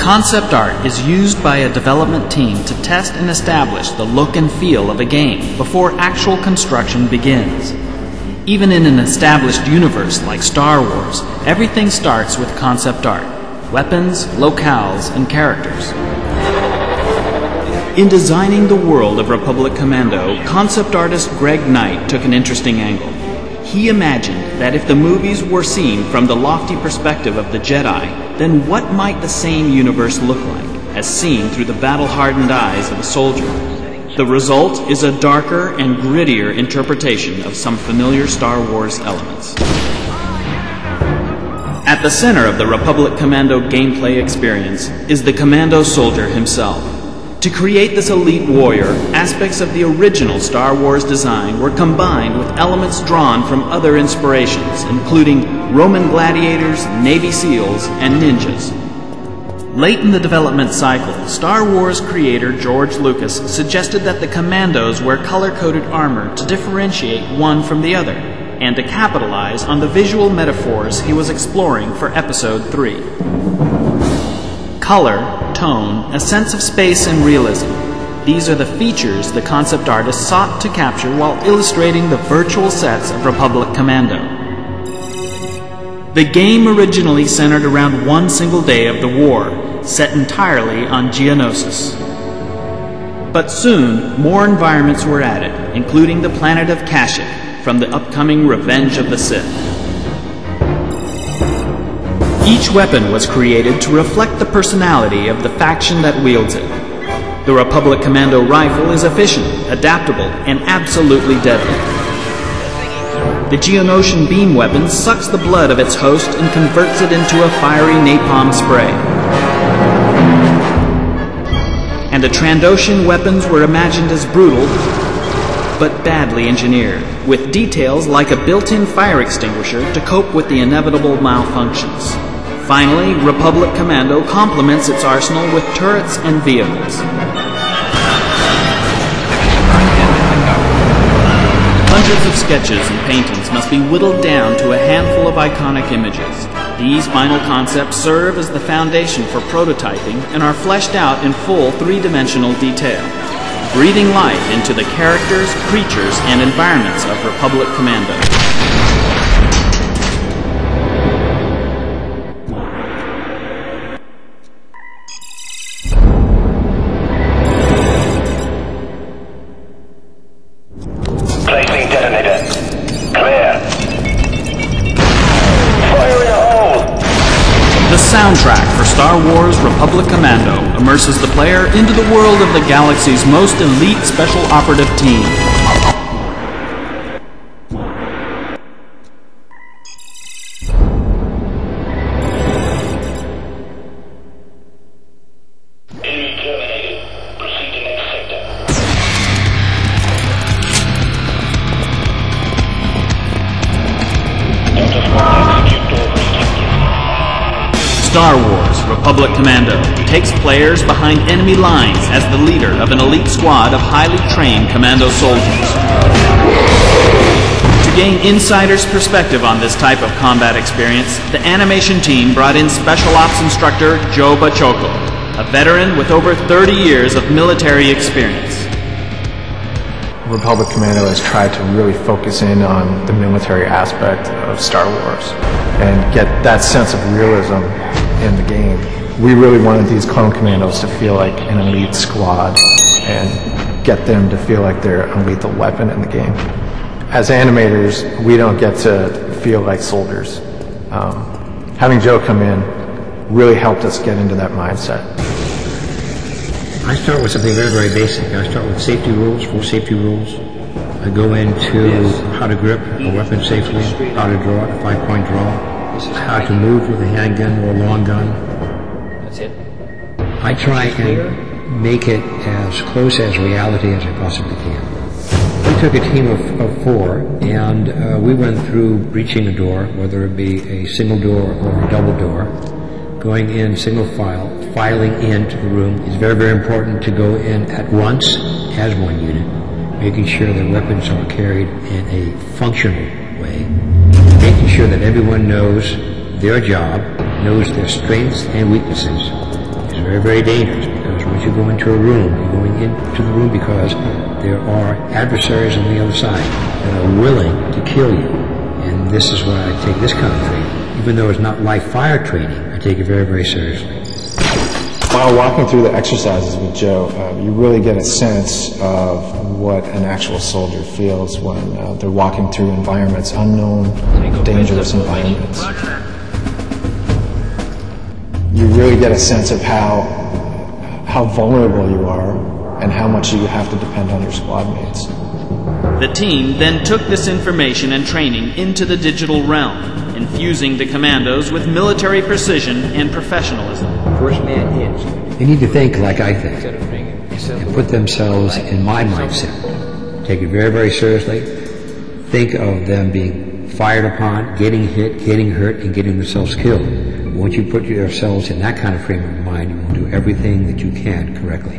Concept art is used by a development team to test and establish the look and feel of a game before actual construction begins. Even in an established universe like Star Wars, everything starts with concept art: weapons, locales, and characters. In designing the world of Republic Commando, concept artist Greg Knight took an interesting angle. He imagined that if the movies were seen from the lofty perspective of the Jedi, then what might the same universe look like, as seen through the battle-hardened eyes of a soldier? The result is a darker and grittier interpretation of some familiar Star Wars elements. At the center of the Republic Commando gameplay experience is the Commando soldier himself. To create this elite warrior, aspects of the original Star Wars design were combined with elements drawn from other inspirations, including Roman gladiators, Navy SEALs, and ninjas. Late in the development cycle, Star Wars creator George Lucas suggested that the Commandos wear color-coded armor to differentiate one from the other, and to capitalize on the visual metaphors he was exploring for Episode 3. Color, tone, a sense of space and realism. These are the features the concept artist sought to capture while illustrating the virtual sets of Republic Commando. The game originally centered around one single day of the war, set entirely on Geonosis. But soon, more environments were added, including the planet of Kashyyyk from the upcoming Revenge of the Sith. Each weapon was created to reflect the personality of the faction that wields it. The Republic Commando rifle is efficient, adaptable, and absolutely deadly. The Geonosian beam weapon sucks the blood of its host and converts it into a fiery napalm spray. And the Trandoshan weapons were imagined as brutal, but badly engineered, with details like a built-in fire extinguisher to cope with the inevitable malfunctions. Finally, Republic Commando complements its arsenal with turrets and vehicles. Hundreds of sketches and paintings must be whittled down to a handful of iconic images. These final concepts serve as the foundation for prototyping and are fleshed out in full three-dimensional detail, breathing life into the characters, creatures, and environments of Republic Commando. Placing detonator. Clear. Fire in the hole! The soundtrack for Star Wars Republic Commando immerses the player into the world of the galaxy's most elite special operative team. Enemy terminated. Proceed to next sector. Delta Squad, execute door restricted. Star Wars Republic Commando takes players behind enemy lines as the leader of an elite squad of highly trained commando soldiers. To gain insider's perspective on this type of combat experience, the animation team brought in Special Ops instructor Joe Bachoco, a veteran with over 30 years of military experience. Republic Commando has tried to really focus in on the military aspect of Star Wars and get that sense of realism in the game. We really wanted these clone commandos to feel like an elite squad and get them to feel like they're a lethal weapon in the game. As animators, we don't get to feel like soldiers. Having Joe come in really helped us get into that mindset. I start with something very, very basic. I start with safety rules, 4 safety rules. I go into how to grip a weapon safely, how to draw it, a 5-point draw, how to move with a handgun or a long gun. That's it. I try and make it as close as reality as I possibly can. We took a team of 4 and we went through breaching a door, whether it be a single door or a double door, going in single file, filing into the room. It's very, very important to go in at once as one unit, making sure that weapons are carried in a functional way, making sure that everyone knows their job, knows their strengths and weaknesses is very, very dangerous, because once you go into a room, you're going into the room because there are adversaries on the other side that are willing to kill you. And this is why I take this kind of training. Even though it's not live fire training, I take it very, very seriously. While walking through the exercises with Joe, you really get a sense of what an actual soldier feels when they're walking through environments, unknown, dangerous environments. You really get a sense of how vulnerable you are and how much you have to depend on your squad mates. The team then took this information and training into the digital realm, infusing the commandos with military precision and professionalism. First man in. They need to think like I think and put themselves in my mindset. Take it very, very seriously. Think of them being fired upon, getting hit, getting hurt, and getting themselves killed. Once you put yourselves in that kind of frame of mind, you will do everything that you can correctly.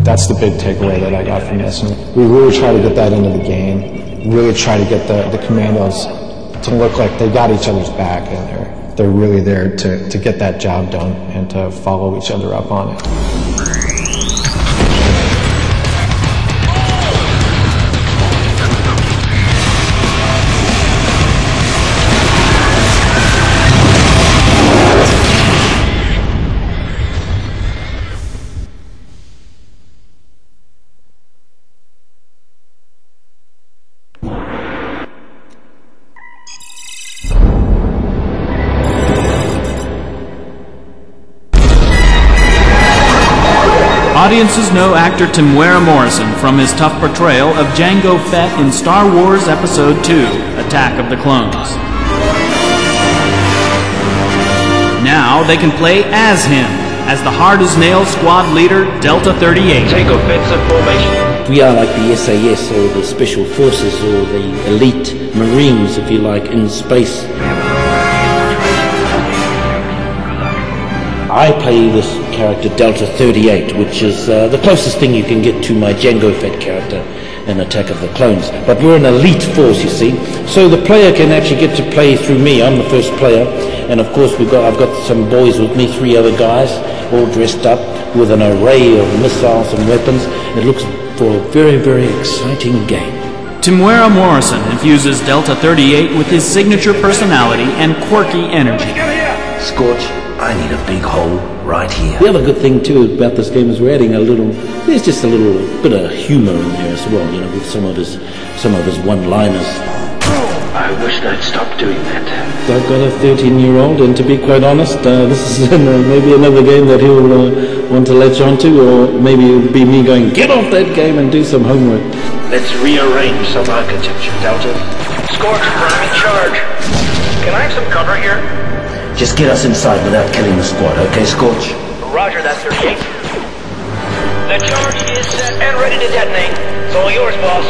That's the big takeaway that I got from this. And we really try to get that into the game, really try to get the commandos to look like they got each other's back and they're really there to get that job done and to follow each other up on it. Audiences know actor Temuera Morrison from his tough portrayal of Jango Fett in Star Wars Episode II, Attack of the Clones. Now they can play as him, as the hard-as-nails squad leader, Delta 38. Take offensive formation. We are like the SAS or the Special Forces or the elite Marines, if you like, in space. I play this character Delta 38, which is the closest thing you can get to my Jango Fett character in Attack of the Clones. But we're an elite force, you see, so the player can actually get to play through me. I'm the first player, and of course I've got some boys with me, 3 other guys, all dressed up with an array of missiles and weapons. It looks for a very, very exciting game. Temuera Morrison infuses Delta 38 with his signature personality and quirky energy. Scorch, I need a big hole right here. The other good thing too about this game is we're adding there's just a little bit of humor in there as well, you know, with some of his one-liners. I wish they'd stop doing that. I've got a 13-year-old, and to be quite honest, this is maybe another game that he'll want to latch onto, or maybe it'll be me going, get off that game and do some homework. Let's rearrange some architecture, Delta. Scorch, I'm in charge. Can I have some cover here? Just get us inside without killing the squad, okay, Scorch? Roger that, 38. The charge is set and ready to detonate. It's all yours, boss.